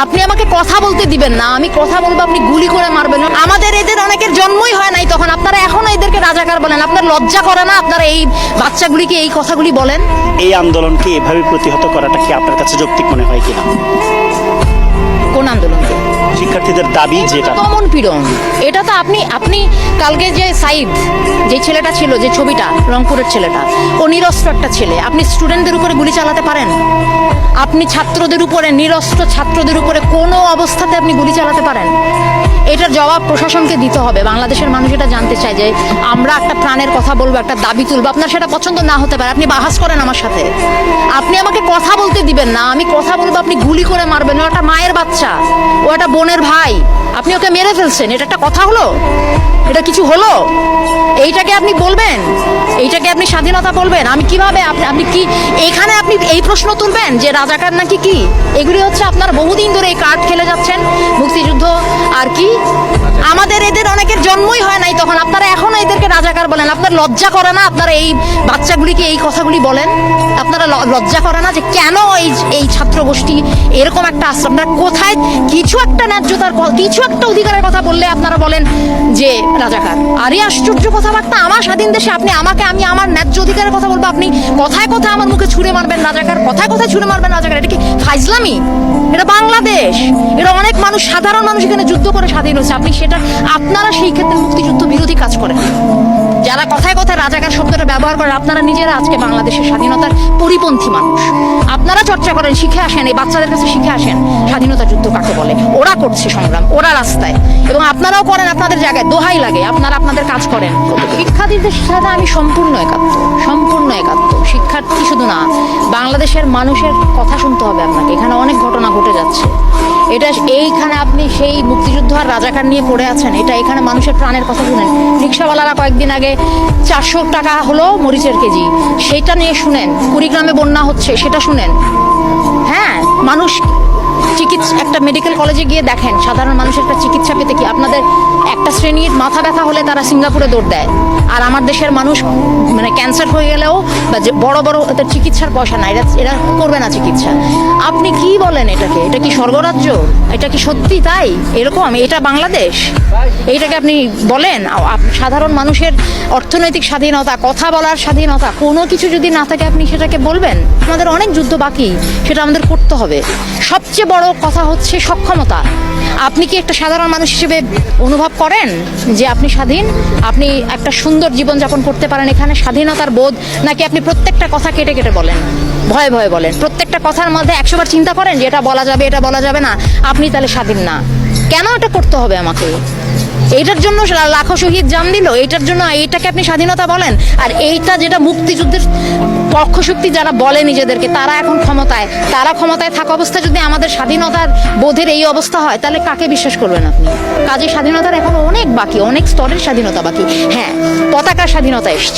আপনি আমাকে কথা বলতে দিবেন না, আমি কথা বলবো, আপনি গুলি করে মারবেন। আমাদের এদের অনেকের জন্মই হয় নাই, তখন আপনারা এখনো এদেরকে রাজাকার বলেন। আপনার লজ্জা করে না? আপনারা এই বাচ্চাগুলিকে এই কথাগুলি বলেন। এই আন্দোলনকে এভাবে প্রতিহত করাটা কি আপনার কাছে যৌক্তিক মনে হয় কিনা? কোন আন্দোলনকে? শিক্ষার্থীদের দাবি যেটা দমন পীড়ন, এটা তো আপনি কালকে যে সাইদ, যে ছেলেটা ছিল, যে ছবিটা, রংপুরের ছেলেটা, ও নিরস্ত্র একটা ছেলে। আপনি স্টুডেন্টদের উপরে গুলি চালাতে পারেন? আপনি ছাত্রদের উপরে, নিরস্ত্র ছাত্রদের উপরে কোনো অবস্থাতে আপনি গুলি চালাতে পারেন? এটার জবাব প্রশাসনকে দিতে হবে। বাংলাদেশের মানুষ এটা জানতে চায় যে আমরা একটা প্রাণের কথা বলবো, একটা দাবি তুলবো। আপনার সেটা পছন্দ না হতে পারে, আপনি বাহাস করেন আমার সাথে। আপনি আমাকে কথা বলতে দিবেন না, আমি কথা বলবো, আপনি গুলি করে মারবেন। ও একটা মায়ের বাচ্চা, ও একটা বোনের ভাই, আপনি ওকে মেরে ফেলছেন। এটা একটা কথা হলো? এটা কিছু হলো? এইটাকে আপনি বলবেন? এইটাকে আপনি স্বাধীনতা বলবেন? আমি কিভাবে আপনি কি এখানে আপনি এই প্রশ্ন তুলবেন যে রাজাকার নাকি কি? এগুলি হচ্ছে আপনারা বহুদিন ধরে এই কার্ড খেলে যাচ্ছেন, মুক্তিযুদ্ধ আর কি। আমাদের এদের অনেকের জন্মই হয় নাই, তখন আপনারা এখনো এদেরকে রাজাকার বলেন। আপনার লজ্জা করে না? আপনারা এই বাচ্চাগুলিকে এই কথাগুলি বলেন। আপনারা লজ্জা করে না যে কেন এই ছাত্র গোষ্ঠী এরকম একটা আশ্রম? আপনারা কোথায় কিছু একটা ন্যায্যতার, কিছু একটা অধিকারের কথা বললে আপনারা বলেন যে রাজাকার। আরে আশ্চর্য কথাবার্তা! আমার স্বাধীন দেশে আপনি আমাকে, আমি আমার ন্যায্য অধিকারের কথা বলবো, আপনি কথায় কথায় আমার মুখে ছুঁড়ে মারবেন রাজাকার, কথায় কথায় ছুঁড়ে মারবেন রাজাকার। এটা কি ফাইজলামি? এটা বাংলাদেশ, এটা অনেক মানুষ, সাধারণ মানুষ এখানে যুদ্ধ করে স্বাধীন হয়েছে। আপনি সেটা, আপনারা সেই ক্ষেত্রে মুক্তিযুদ্ধ বিরোধী কাজ করেন। যারা কথায় কথায় রাজাকার শব্দটা ব্যবহার করে, আপনারা নিজেরা আজকে বাংলাদেশের স্বাধীনতার পরিপন্থী মানুষ। আপনারা চর্চা করেন, শিখে আসেন, এই বাচ্চাদের কাছে শিখে আসেন স্বাধীনতা যুদ্ধ কাকে বলে। ওরা করছে সংগ্রাম, ওরা রাস্তায়, এবং আপনারাও করেন আপনাদের জায়গায়। দোহাই লাগে, আপনারা আপনাদের কাজ করেন। শিক্ষার্থীদের সাথে আমি সম্পূর্ণ একাত্ম। শিক্ষার্থী শুধু না, বাংলাদেশের মানুষের কথা শুনতে হবে আপনাকে। এখানে অনেক ঘটনা ঘটে যাচ্ছে। এটা এইখানে আপনি সেই মুক্তিযুদ্ধ আর রাজাকার নিয়ে পড়ে আছেন। এটা এখানে মানুষের প্রাণের কথা শুনেন। রিক্সাওয়ালারা কয়েকদিন আগে 400 টাকা হলো মরিচের কেজি, সেটা নিয়ে শুনেন। কুড়িগ্রামে বন্যা হচ্ছে, সেটা শুনেন। হ্যাঁ, মানুষ একটা মেডিকেল কলেজে গিয়ে দেখেন সাধারণ মানুষের একটা চিকিৎসা পেতে কি, আপনাদের একটা শ্রেণীর মাথা ব্যথা হলে তারা সিঙ্গাপুরে দৌড় দেয়, আর আমার দেশের মানুষ মানে ক্যান্সার হয়ে গেলেও বা যে বড় বড় চিকিৎসার পয়সা নাই, এরা করবে না চিকিৎসা। আপনি কি বলেন? এটাকে, এটা কি স্বর্গরাজ্য? এটা কি সত্যি তাই এরকম? এটা বাংলাদেশ? এইটাকে আপনি বলেন? সাধারণ মানুষের অর্থনৈতিক স্বাধীনতা, কথা বলার স্বাধীনতা, কোনো কিছু যদি না থাকে আপনি সেটাকে বলবেন? আমাদের অনেক যুদ্ধ বাকি, সেটা আমাদের করতে হবে। সবচেয়ে বড় কথা হচ্ছে সক্ষমতা। আপনি কি একটা সাধারণ মানুষ হিসেবে অনুভব করেন যে আপনি স্বাধীন, আপনি একটা সুন্দর জীবনযাপন করতে পারেন এখানে? স্বাধীনতার বোধ? নাকি আপনি প্রত্যেকটা কথা কেটে কেটে বলেন, ভয়ে ভয়ে বলেন? প্রত্যেকটা কথার মধ্যে 100 বার চিন্তা করেন যে এটা বলা যাবে, এটা বলা যাবে না, আপনি তাহলে স্বাধীন না? কেন এটা করতে হবে আমাকে? এইটার জন্য লাখো শহীদ জান দিল, এইটার জন্য এইটাকে আপনি স্বাধীনতা বলেন? আর এইটা যেটা মুক্তিযুদ্ধের পক্ষশক্তি যারা বলে নিজেদেরকে, তারা এখন ক্ষমতায়, তারা ক্ষমতায় থাকা অবস্থায় যদি আমাদের স্বাধীনতার বোধের এই অবস্থা হয়, তাহলে কাকে বিশ্বাস করবেন আপনি? কাজে স্বাধীনতার এখন অনেক বাকি, অনেক স্তরের স্বাধীনতা বাকি। হ্যাঁ, পতাকার স্বাধীনতা এসছে।